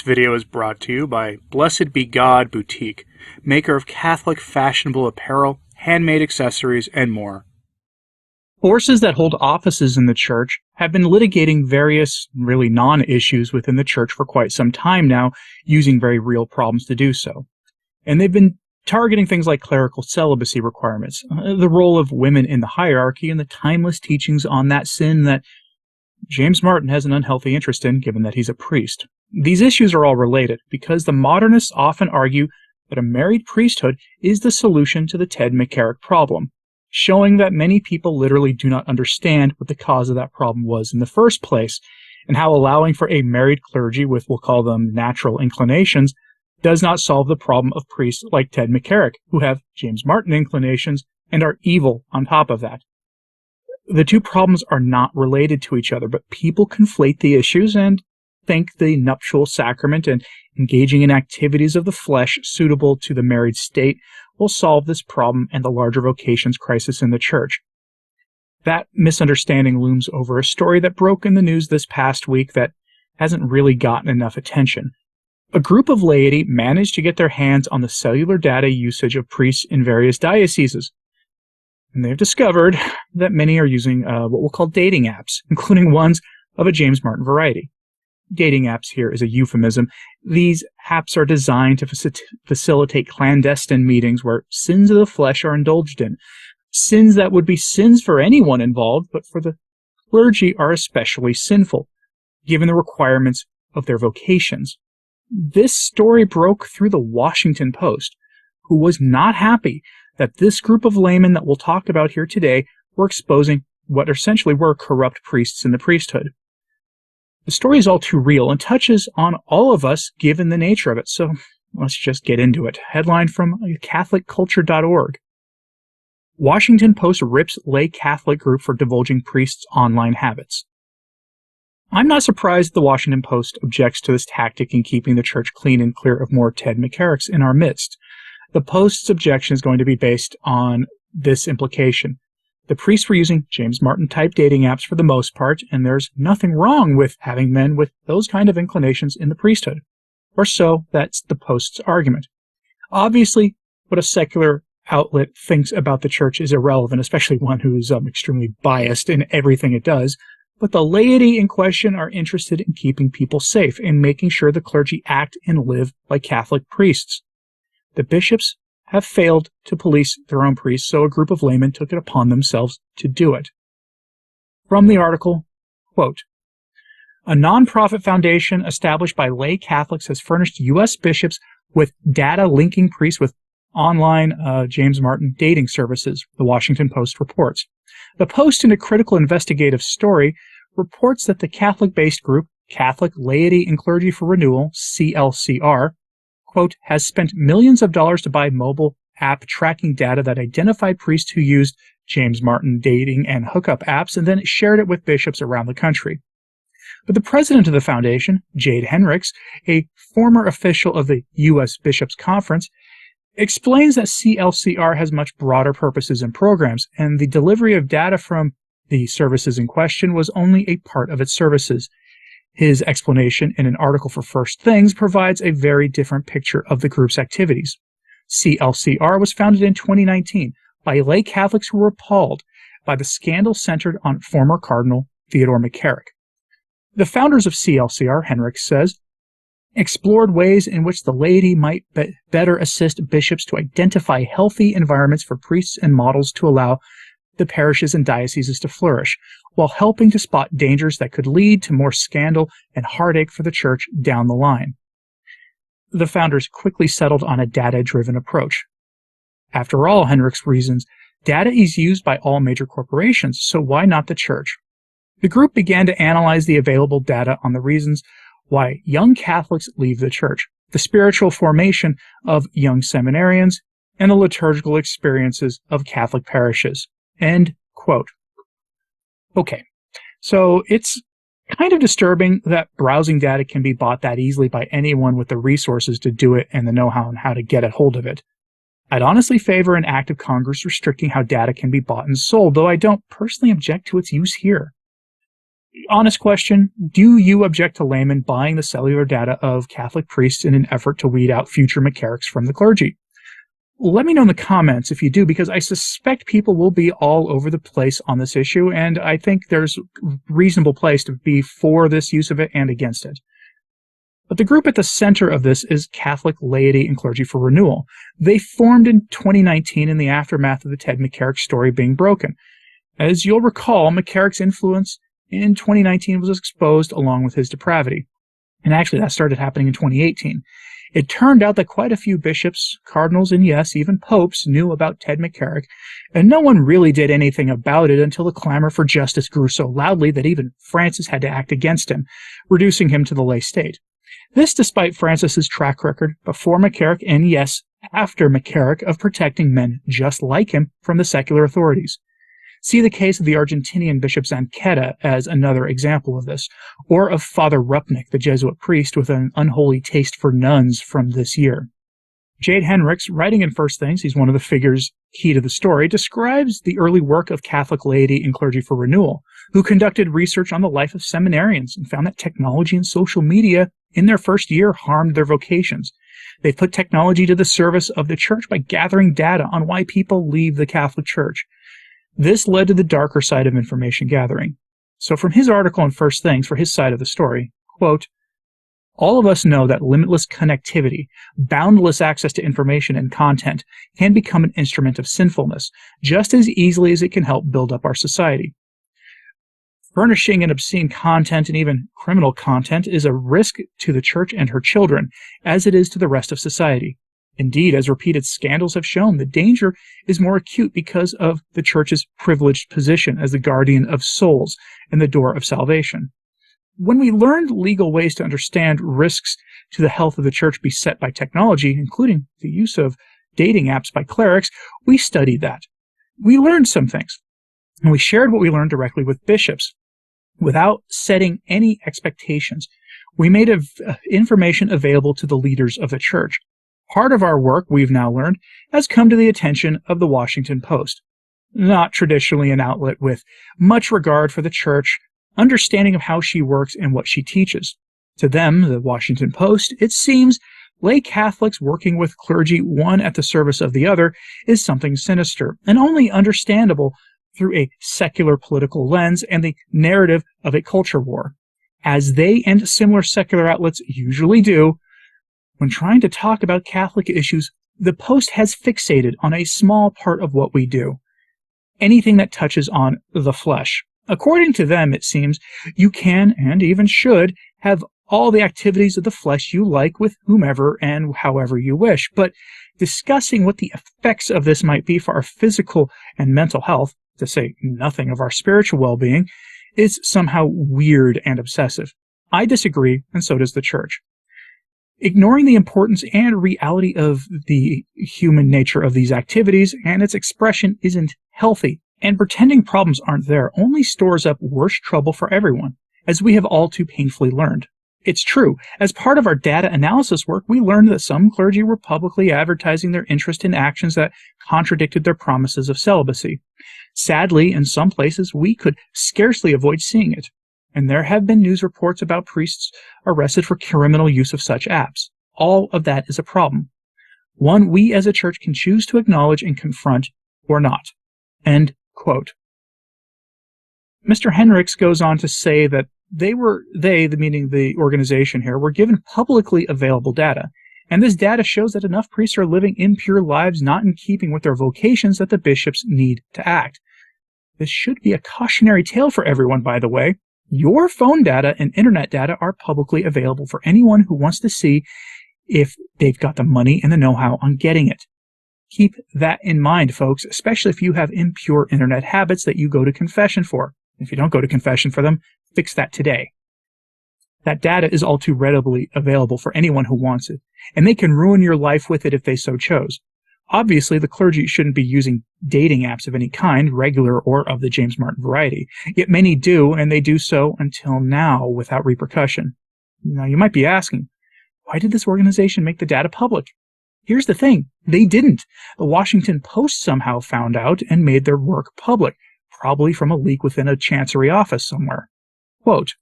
video is brought to you by Blessed Be God Boutique, maker of Catholic fashionable apparel, handmade accessories, and more. Forces that hold offices in the church have been litigating various really non-issues within the church for quite some time now, using very real problems to do so. And they've been targeting things like clerical celibacy requirements, the role of women in the hierarchy, and the timeless teachings on that sin that James Martin has an unhealthy interest in, given that he's a priest. These issues are all related, because the modernists often argue that a married priesthood is the solution to the Ted McCarrick problem, showing that many people literally do not understand what the cause of that problem was in the first place, and how allowing for a married clergy with, we'll call them, natural inclinations, does not solve the problem of priests like Ted McCarrick, who have James Martin inclinations and are evil on top of that. The two problems are not related to each other, but people conflate the issues and think the nuptial sacrament and engaging in activities of the flesh suitable to the married state will solve this problem and the larger vocations crisis in the church. That misunderstanding looms over a story that broke in the news this past week that hasn't really gotten enough attention. A group of laity managed to get their hands on the cellular data usage of priests in various dioceses. And they've discovered that many are using what we'll call dating apps, including ones of a James Martin variety. Dating apps here is a euphemism. These apps are designed to facilitate clandestine meetings where sins of the flesh are indulged in. Sins that would be sins for anyone involved, but for the clergy are especially sinful, given the requirements of their vocations. This story broke through the Washington Post, who was not happy that this group of laymen that we'll talk about here today were exposing what essentially were corrupt priests in the priesthood. The story is all too real and touches on all of us given the nature of it, so let's just get into it. Headline from CatholicCulture.org. Washington Post rips lay Catholic group for divulging priests' online habits. I'm not surprised the Washington Post objects to this tactic in keeping the church clean and clear of more Ted McCarricks in our midst. The Post's objection is going to be based on this implication. The priests were using James Martin-type dating apps for the most part, and there's nothing wrong with having men with those kind of inclinations in the priesthood. Or so that's the Post's argument. Obviously, what a secular outlet thinks about the church is irrelevant, especially one who is extremely biased in everything it does, but the laity in question are interested in keeping people safe and making sure the clergy act and live like Catholic priests. The bishops have failed to police their own priests, so a group of laymen took it upon themselves to do it. From the article, quote, a nonprofit foundation established by lay Catholics has furnished U.S. bishops with data linking priests with online James Martin dating services, the Washington Post reports. The Post, in a critical investigative story, reports that the Catholic-based group, Catholic Laity and Clergy for Renewal, CLCR, quote, has spent millions of dollars to buy mobile app tracking data that identified priests who used James Martin dating and hookup apps and then shared it with bishops around the country. But the president of the foundation, Jade Henricks, a former official of the U.S. Bishops' Conference, explains that CLCR has much broader purposes and programs, and the delivery of data from the services in question was only a part of its services. His explanation in an article for First Things provides a very different picture of the group's activities. CLCR was founded in 2019 by lay Catholics who were appalled by the scandal centered on former Cardinal Theodore McCarrick. The founders of CLCR, Henricks says, explored ways in which the laity might better assist bishops to identify healthy environments for priests and models to allow the parishes and dioceses to flourish, while helping to spot dangers that could lead to more scandal and heartache for the church down the line. The founders quickly settled on a data-driven approach. After all, Henricks reasons, data is used by all major corporations, so why not the church? The group began to analyze the available data on the reasons why young Catholics leave the church, the spiritual formation of young seminarians, and the liturgical experiences of Catholic parishes. End quote. Okay, so it's kind of disturbing that browsing data can be bought that easily by anyone with the resources to do it and the know-how on how to get a hold of it. I'd honestly favor an act of Congress restricting how data can be bought and sold, though I don't personally object to its use here. Honest question, do you object to laymen buying the cellular data of Catholic priests in an effort to weed out future McCarricks from the clergy? Let me know in the comments if you do, because I suspect people will be all over the place on this issue, and I think there's reasonable place to be for this use of it and against it. But the group at the center of this is Catholic Laity and Clergy for Renewal. They formed in 2019 in the aftermath of the Ted McCarrick story being broken. As you'll recall, McCarrick's influence in 2019 was exposed along with his depravity. And actually, that started happening in 2018. It turned out that quite a few bishops, cardinals, and yes, even popes knew about Ted McCarrick, and no one really did anything about it until the clamor for justice grew so loudly that even Francis had to act against him, reducing him to the lay state. This despite Francis's track record before McCarrick and, yes, after McCarrick of protecting men just like him from the secular authorities. See the case of the Argentinian Bishop Zanqueta as another example of this, or of Father Rupnik, the Jesuit priest with an unholy taste for nuns from this year. Jade Henricks, writing in First Things, he's one of the figures key to the story, describes the early work of Catholic Laity and Clergy for Renewal, who conducted research on the life of seminarians and found that technology and social media in their first year harmed their vocations. They put technology to the service of the church by gathering data on why people leave the Catholic Church. This led to the darker side of information gathering. So from his article in First Things, for his side of the story, quote, "All of us know that limitless connectivity, boundless access to information and content can become an instrument of sinfulness, just as easily as it can help build up our society. Furnishing an obscene content and even criminal content is a risk to the church and her children, as it is to the rest of society. Indeed, as repeated scandals have shown, the danger is more acute because of the church's privileged position as the guardian of souls and the door of salvation. When we learned legal ways to understand risks to the health of the church beset by technology, including the use of dating apps by clerics, we studied that. We learned some things, and we shared what we learned directly with bishops. Without setting any expectations, we made information available to the leaders of the church. Part of our work, we've now learned, has come to the attention of the Washington Post. Not traditionally an outlet with much regard for the church, understanding of how she works and what she teaches. To them, the Washington Post, it seems lay Catholics working with clergy, one at the service of the other, is something sinister, and only understandable through a secular political lens and the narrative of a culture war, as they and similar secular outlets usually do. When trying to talk about Catholic issues, the Post has fixated on a small part of what we do. Anything that touches on the flesh. According to them, it seems, you can, and even should, have all the activities of the flesh you like with whomever and however you wish, but discussing what the effects of this might be for our physical and mental health, to say nothing of our spiritual well-being, is somehow weird and obsessive. I disagree, and so does the Church. Ignoring the importance and reality of the human nature of these activities and its expression isn't healthy, and pretending problems aren't there only stores up worse trouble for everyone, as we have all too painfully learned. It's true, as part of our data analysis work, we learned that some clergy were publicly advertising their interest in actions that contradicted their promises of celibacy. Sadly, in some places, we could scarcely avoid seeing it. And there have been news reports about priests arrested for criminal use of such apps. All of that is a problem. One we as a church can choose to acknowledge and confront or not. End quote. Mr. Henricks goes on to say that meaning the organization here, were given publicly available data. And this data shows that enough priests are living impure lives not in keeping with their vocations that the bishops need to act. This should be a cautionary tale for everyone, by the way. Your phone data and internet data are publicly available for anyone who wants to see if they've got the money and the know-how on getting it. Keep that in mind, folks, especially if you have impure internet habits that you go to confession for. If you don't go to confession for them, fix that today. That data is all too readily available for anyone who wants it, and they can ruin your life with it if they so chose. Obviously, the clergy shouldn't be using dating apps of any kind, regular or of the James Martin variety, yet many do, and they do so until now without repercussion. Now, you might be asking, why did this organization make the data public? Here's the thing, they didn't. The Washington Post somehow found out and made their work public, probably from a leak within a chancery office somewhere. Quote,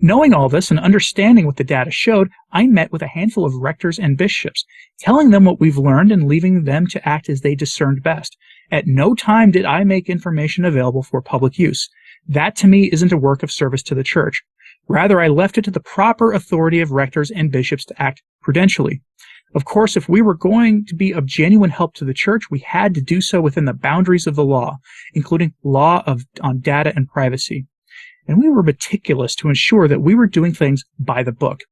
knowing all this and understanding what the data showed, I met with a handful of rectors and bishops, telling them what we've learned and leaving them to act as they discerned best. At no time did I make information available for public use. That, to me, isn't a work of service to the Church. Rather, I left it to the proper authority of rectors and bishops to act prudentially. Of course, if we were going to be of genuine help to the Church, we had to do so within the boundaries of the law, including law on data and privacy. And we were meticulous to ensure that we were doing things by the book.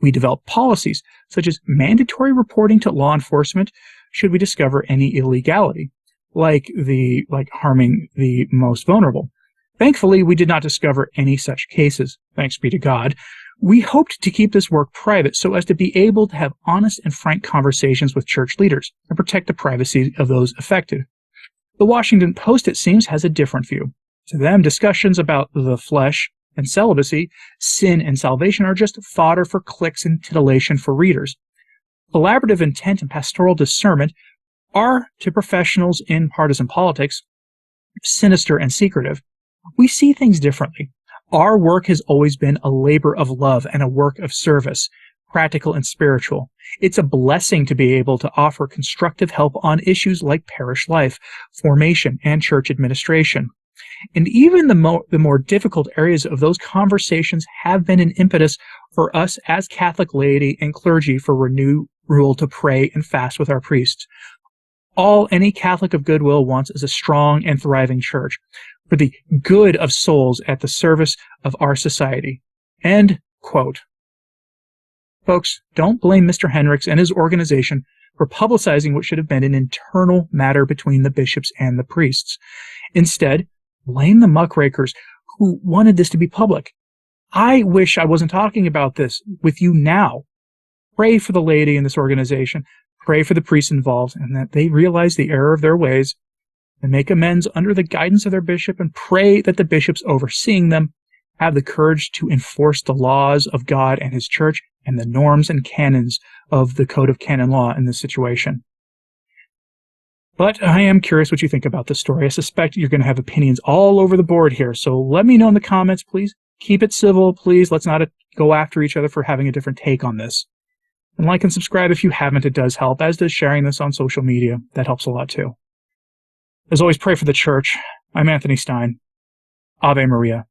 We developed policies, such as mandatory reporting to law enforcement should we discover any illegality, like harming the most vulnerable. Thankfully, we did not discover any such cases, thanks be to God. We hoped to keep this work private so as to be able to have honest and frank conversations with church leaders and protect the privacy of those affected. The Washington Post, it seems, has a different view. To them, discussions about the flesh and celibacy, sin and salvation are just fodder for clicks and titillation for readers. Collaborative intent and pastoral discernment are, to professionals in partisan politics, sinister and secretive. We see things differently. Our work has always been a labor of love and a work of service, practical and spiritual. It's a blessing to be able to offer constructive help on issues like parish life, formation, and church administration. And even the more difficult areas of those conversations have been an impetus for us as Catholic laity and clergy for renewed rule to pray and fast with our priests. All any Catholic of goodwill wants is a strong and thriving church for the good of souls at the service of our society. End quote. Folks, don't blame Mr. Hendricks and his organization for publicizing what should have been an internal matter between the bishops and the priests. Instead, blame the muckrakers who wanted this to be public. I wish I wasn't talking about this with you now. Pray for the laity in this organization. Pray for the priests involved and that they realize the error of their ways and make amends under the guidance of their bishop, and pray that the bishops overseeing them have the courage to enforce the laws of God and his church and the norms and canons of the Code of Canon Law in this situation. But I am curious what you think about this story. I suspect you're going to have opinions all over the board here, so let me know in the comments, please. Keep it civil, please. Let's not go after each other for having a different take on this. And like and subscribe if you haven't. It does help, as does sharing this on social media. That helps a lot too. As always, pray for the Church. I'm Anthony Stine. Ave Maria.